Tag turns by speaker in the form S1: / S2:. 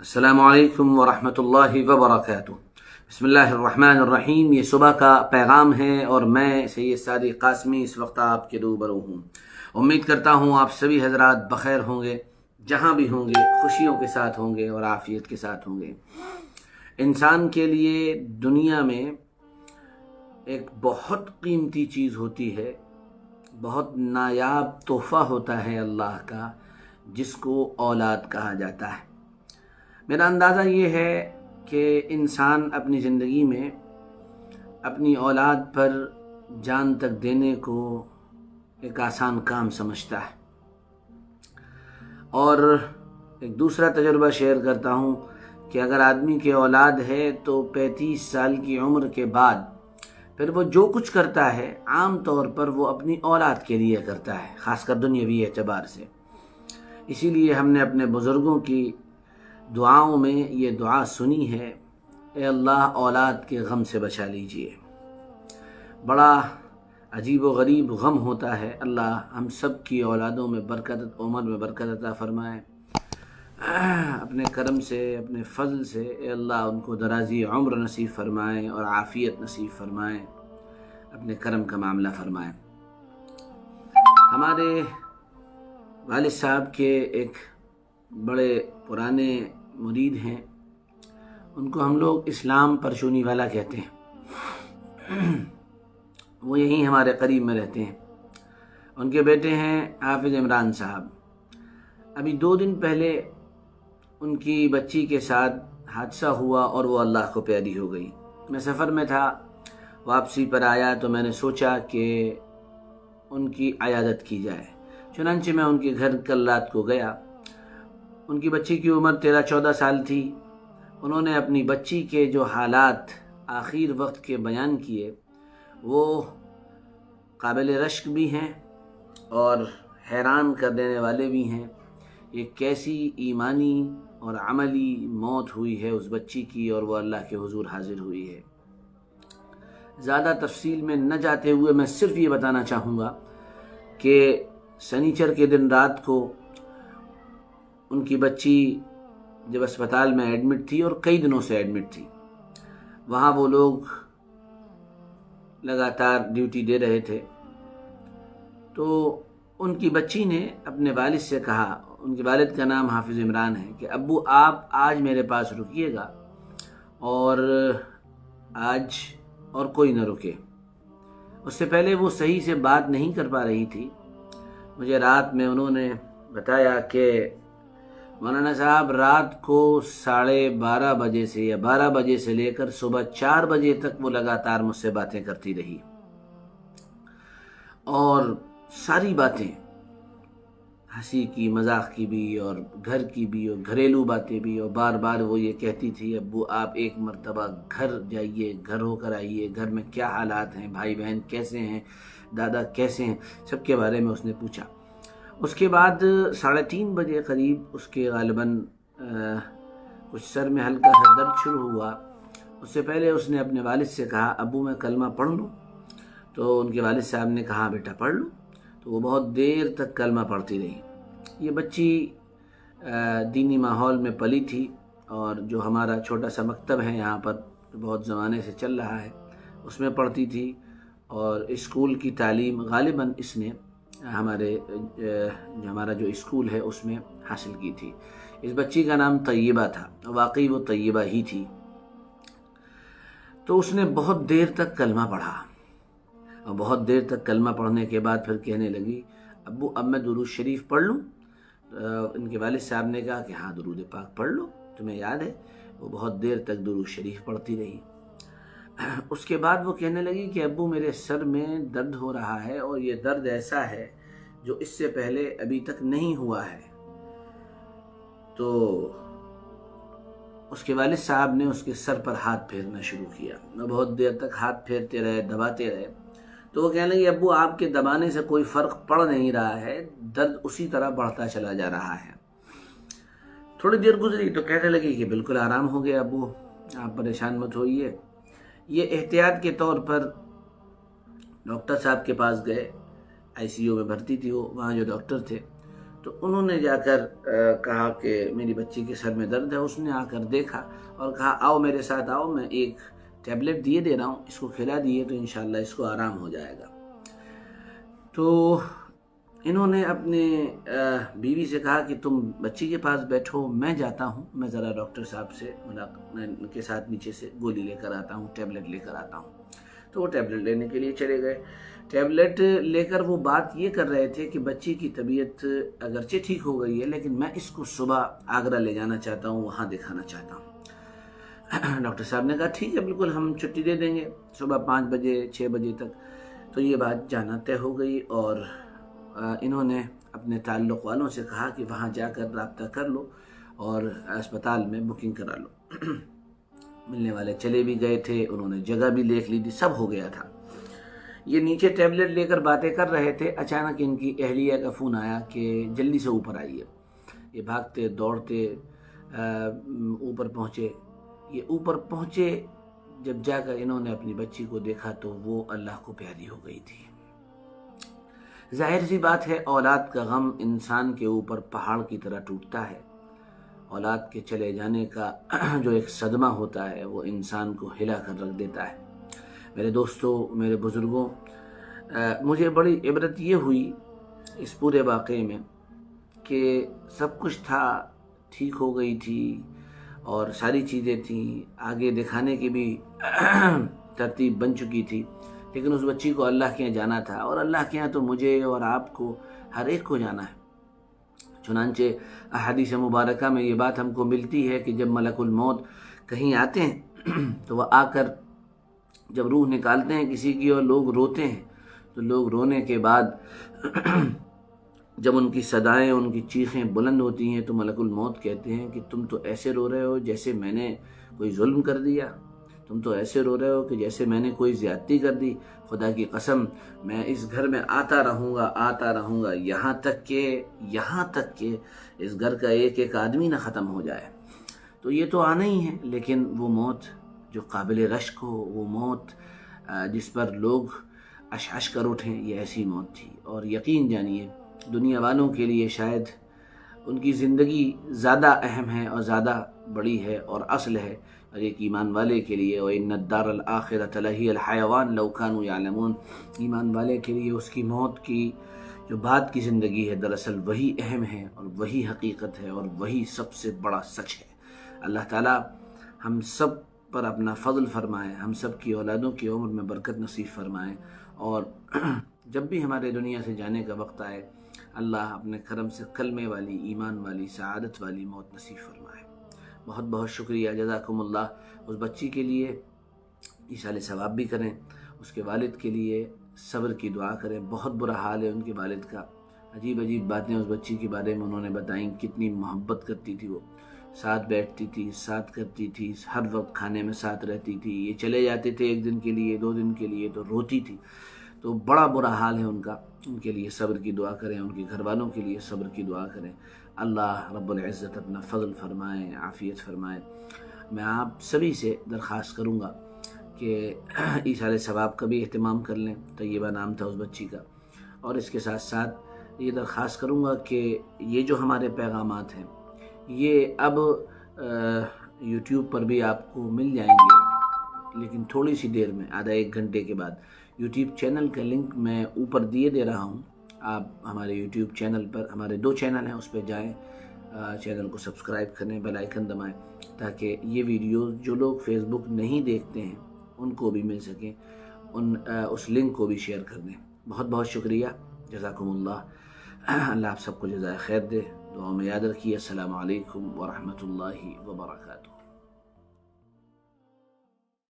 S1: السلام علیکم ورحمۃ اللہ وبرکاتہ۔ بسم اللہ الرحمن الرحیم۔ یہ صبح کا پیغام ہے اور میں سید صادق قاسمی اس وقت آپ کے روبرو ہوں۔ امید کرتا ہوں آپ سبھی حضرات بخیر ہوں گے، جہاں بھی ہوں گے خوشیوں کے ساتھ ہوں گے اور عافیت کے ساتھ ہوں گے۔ انسان کے لیے دنیا میں ایک بہت قیمتی چیز ہوتی ہے، بہت نایاب تحفہ ہوتا ہے اللہ کا، جس کو اولاد کہا جاتا ہے۔ میرا اندازہ یہ ہے کہ انسان اپنی زندگی میں اپنی اولاد پر جان تک دینے کو ایک آسان کام سمجھتا ہے، اور ایک دوسرا تجربہ شیئر کرتا ہوں کہ اگر آدمی کی اولاد ہے تو 35 سال کی عمر کے بعد پھر وہ جو کچھ کرتا ہے عام طور پر وہ اپنی اولاد کے لیے کرتا ہے، خاص کر دنیاوی اعتبار سے۔ اسی لیے ہم نے اپنے بزرگوں کی دعاؤں میں یہ دعا سنی ہے، اے اللہ اولاد کے غم سے بچا لیجئے۔ بڑا عجیب و غریب غم ہوتا ہے۔ اللہ ہم سب کی اولادوں میں برکت، عمر میں برکت عطا فرمائے، اپنے کرم سے، اپنے فضل سے اے اللہ ان کو درازی عمر نصیب فرمائے اور عافیت نصیب فرمائے، اپنے کرم کا معاملہ فرمائے۔ ہمارے والد صاحب کے ایک بڑے پرانے مرید ہیں، ان کو ہم لوگ اسلام پرچونی والا کہتے ہیں۔ وہ یہیں ہمارے قریب میں رہتے ہیں۔ ان کے بیٹے ہیں حافظ عمران صاحب۔ ابھی 2 دن پہلے ان کی بچی کے ساتھ حادثہ ہوا اور وہ اللہ کو پیاری ہو گئی۔ میں سفر میں تھا، واپسی پر آیا تو میں نے سوچا کہ ان کی عیادت کی جائے، چنانچہ میں ان کے گھر کل رات کو گیا۔ ان کی بچی کی عمر 13-14 سال تھی۔ انہوں نے اپنی بچی کے جو حالات آخر وقت کے بیان کیے وہ قابل رشک بھی ہیں اور حیران کر دینے والے بھی ہیں۔ یہ کیسی ایمانی اور عملی موت ہوئی ہے اس بچی کی، اور وہ اللہ کے حضور حاضر ہوئی ہے۔ زیادہ تفصیل میں نہ جاتے ہوئے میں صرف یہ بتانا چاہوں گا کہ سنیچر کے دن رات کو ان کی بچی جب اسپتال میں ایڈمٹ تھی، اور کئی دنوں سے ایڈمٹ تھی، وہاں وہ لوگ لگاتار ڈیوٹی دے رہے تھے، تو ان کی بچی نے اپنے والد سے کہا، ان کے والد کا نام حافظ عمران ہے، کہ ابو آپ آج میرے پاس رکیے گا اور آج اور کوئی نہ رکے۔ اس سے پہلے وہ صحیح سے بات نہیں کر پا رہی تھی۔ مجھے رات میں انہوں نے بتایا کہ مولانا صاحب رات کو 12:30 بجے سے یا 12 بجے سے لے کر صبح 4 بجے تک وہ لگاتار مجھ سے باتیں کرتی رہی، اور ساری باتیں ہنسی کی، مذاق کی بھی، اور گھر کی بھی، اور گھریلو باتیں بھی، اور بار بار وہ یہ کہتی تھی ابو آپ ایک مرتبہ گھر جائیے، گھر ہو کر آئیے، گھر میں کیا حالات ہیں، بھائی بہن کیسے ہیں، دادا کیسے ہیں، سب کے بارے میں اس نے پوچھا۔ اس کے بعد 3:30 بجے قریب اس کے غالباً کچھ سر میں ہلکا سا درد شروع ہوا۔ اس سے پہلے اس نے اپنے والد سے کہا ابو میں کلمہ پڑھ لوں؟ تو ان کے والد صاحب نے کہا بیٹا پڑھ لو۔ تو وہ بہت دیر تک کلمہ پڑھتی رہی۔ یہ بچی دینی ماحول میں پلی تھی، اور جو ہمارا چھوٹا سا مکتب ہے یہاں پر بہت زمانے سے چل رہا ہے اس میں پڑھتی تھی، اور اسکول کی تعلیم غالباً اس نے ہمارا جو اسکول ہے اس میں حاصل کی تھی۔ اس بچی کا نام طیبہ تھا، واقعی وہ طیبہ ہی تھی۔ تو اس نے بہت دیر تک کلمہ پڑھا، اور بہت دیر تک کلمہ پڑھنے کے بعد پھر کہنے لگی ابو اب میں درود شریف پڑھ لوں؟ ان کے والد صاحب نے کہا کہ ہاں درود پاک پڑھ لو، تمہیں یاد ہے؟ وہ بہت دیر تک درود شریف پڑھتی رہی۔ اس کے بعد وہ کہنے لگی کہ ابو میرے سر میں درد ہو رہا ہے، اور یہ درد ایسا ہے جو اس سے پہلے ابھی تک نہیں ہوا ہے۔ تو اس کے والد صاحب نے اس کے سر پر ہاتھ پھیرنا شروع کیا، وہ بہت دیر تک ہاتھ پھیرتے رہے، دباتے رہے۔ تو وہ کہنے لگی ابو آپ کے دبانے سے کوئی فرق پڑ نہیں رہا ہے، درد اسی طرح بڑھتا چلا جا رہا ہے۔ تھوڑی دیر گزری تو کہنے لگی کہ بالکل آرام ہو گیا ابو، آپ پریشان مت ہوئیے۔ یہ احتیاط کے طور پر ڈاکٹر صاحب کے پاس گئے، ICU میں بھرتی تھی وہ، وہاں جو ڈاکٹر تھے تو انہوں نے جا کر کہا کہ میری بچی کے سر میں درد ہے. اس نے آ کر دیکھا اور کہا آؤ میرے ساتھ آؤ، میں ایک ٹیبلٹ دیے دے رہا ہوں، اس کو کھلا دیے تو انشاءاللہ اس کو آرام ہو جائے گا. تو انہوں نے اپنے بیوی سے کہا کہ تم بچی کے پاس بیٹھو، میں جاتا ہوں، میں ذرا ڈاکٹر صاحب سے ان کے ساتھ نیچے سے گولی لے کر آتا ہوں، ٹیبلٹ لے کر آتا ہوں. تو وہ ٹیبلٹ لینے کے لیے چلے گئے. ٹیبلٹ لے کر وہ بات یہ کر رہے تھے کہ بچی کی طبیعت اگرچہ ٹھیک ہو گئی ہے لیکن میں اس کو صبح آگرہ لے جانا چاہتا ہوں، وہاں دکھانا چاہتا ہوں. ڈاکٹر صاحب نے کہا ٹھیک ہے بالکل، ہم چھٹی دے دیں گے صبح 5 بجے 6 بجے تک. تو یہ بات جانا طے ہو گئی اور انہوں نے اپنے تعلق والوں سے کہا کہ وہاں جا کر رابطہ کر لو اور اسپتال میں بکنگ کرا لو. ملنے والے چلے بھی گئے تھے، انہوں نے جگہ بھی دیکھ لی تھی، سب ہو گیا تھا. یہ نیچے ٹیبلٹ لے کر باتیں کر رہے تھے، اچانک ان کی اہلیہ کا فون آیا کہ جلدی سے اوپر آئیے. یہ بھاگتے دوڑتے اوپر پہنچے. یہ اوپر پہنچے، جب جا کر انہوں نے اپنی بچی کو دیکھا تو وہ اللہ کو پیاری ہو گئی تھی. ظاہر سی بات ہے اولاد کا غم انسان کے اوپر پہاڑ کی طرح ٹوٹتا ہے. اولاد کے چلے جانے کا جو ایک صدمہ ہوتا ہے وہ انسان کو ہلا کر رکھ دیتا ہے. میرے دوستوں، میرے بزرگوں، مجھے بڑی عبرت یہ ہوئی اس پورے واقعے میں کہ سب کچھ تھا، ٹھیک ہو گئی تھی اور ساری چیزیں تھیں، آگے دکھانے کی بھی ترتیب بن چکی تھی، لیکن اس بچی کو اللہ کے یہاں جانا تھا اور اللہ کے یہاں تو مجھے اور آپ کو ہر ایک کو جانا ہے. چنانچہ احادیث مبارکہ میں یہ بات ہم کو ملتی ہے کہ جب ملک الموت کہیں آتے ہیں تو وہ آ کر جب روح نکالتے ہیں کسی کی اور لوگ روتے ہیں، تو لوگ رونے کے بعد جب ان کی صدائیں، ان کی چیخیں بلند ہوتی ہیں تو ملک الموت کہتے ہیں کہ تم تو ایسے رو رہے ہو جیسے میں نے کوئی ظلم کر دیا، تم تو ایسے رو رہے ہو کہ جیسے میں نے کوئی زیادتی کر دی. خدا کی قسم میں اس گھر میں آتا رہوں گا یہاں تک کہ اس گھر کا ایک ایک آدمی نہ ختم ہو جائے. تو یہ تو آنا ہی ہے، لیکن وہ موت جو قابل رشک ہو، وہ موت جس پر لوگ اشعش کر اٹھیں، یہ ایسی موت تھی. اور یقین جانیے دنیا والوں کے لیے شاید ان کی زندگی زیادہ اہم ہے اور زیادہ بڑی ہے اور اصل ہے، اور ایک ایمان والے کے لیے وَإِنَّ الدَّارَ الْآخِرَةَ لَهِيَ الْحَيَوَانُ لَوْ كَانُوا يَعْلَمُونَ، ایمان والے کے لیے اس کی موت کی جو بعد کی زندگی ہے دراصل وہی اہم ہے اور وہی حقیقت ہے اور وہی سب سے بڑا سچ ہے. اللہ تعالیٰ ہم سب پر اپنا فضل فرمائے، ہم سب کی اولادوں کی عمر میں برکت نصیب فرمائے، اور جب بھی ہمارے دنیا سے جانے کا وقت آئے اللہ اپنے کرم سے کلمے والی، ایمان والی، سعادت والی موت نصیب فرمائے. بہت بہت شکریہ، جزاکم اللہ. اس بچی کے لیے ایصال ثواب بھی کریں، اس کے والد کے لیے صبر کی دعا کریں. بہت برا حال ہے ان کے والد کا. عجیب باتیں اس بچی کے بارے میں انہوں نے بتائیں، کتنی محبت کرتی تھی، وہ ساتھ بیٹھتی تھی، ساتھ کرتی تھی، ہر وقت کھانے میں ساتھ رہتی تھی. یہ چلے جاتے تھے 1 دن کے لیے 2 دن کے لیے تو روتی تھی. تو بڑا برا حال ہے ان کا. ان کے لیے صبر کی دعا کریں، ان کے گھر والوں کے لیے صبر کی دعا کریں. اللہ رب العزت اپنا فضل فرمائے، عافیت فرمائے. میں آپ سبھی سے درخواست کروں گا کہ ایصال ثواب کا بھی اہتمام کر لیں. طیبہ نام تھا اس بچی کا. اور اس کے ساتھ ساتھ یہ درخواست کروں گا کہ یہ جو ہمارے پیغامات ہیں یہ اب یوٹیوب پر بھی آپ کو مل جائیں گے، لیکن تھوڑی سی دیر میں، آدھا 1 گھنٹے کے بعد. یوٹیوب چینل کا لنک میں اوپر دیے دے رہا ہوں. آپ ہمارے یوٹیوب چینل پر، ہمارے 2 چینل ہیں، اس پہ جائیں، چینل کو سبسکرائب کریں، بیل آئیکن دبائیں تاکہ یہ ویڈیوز جو لوگ فیس بک نہیں دیکھتے ہیں ان کو بھی مل سکیں. اس لنک کو بھی شیئر کر دیں. بہت بہت شکریہ، جزاکم اللہ. اللہ آپ سب کو جزائے خیر دے. دعاؤں میں یاد رکھیے. السلام علیکم ورحمۃ اللہ وبرکاتہ.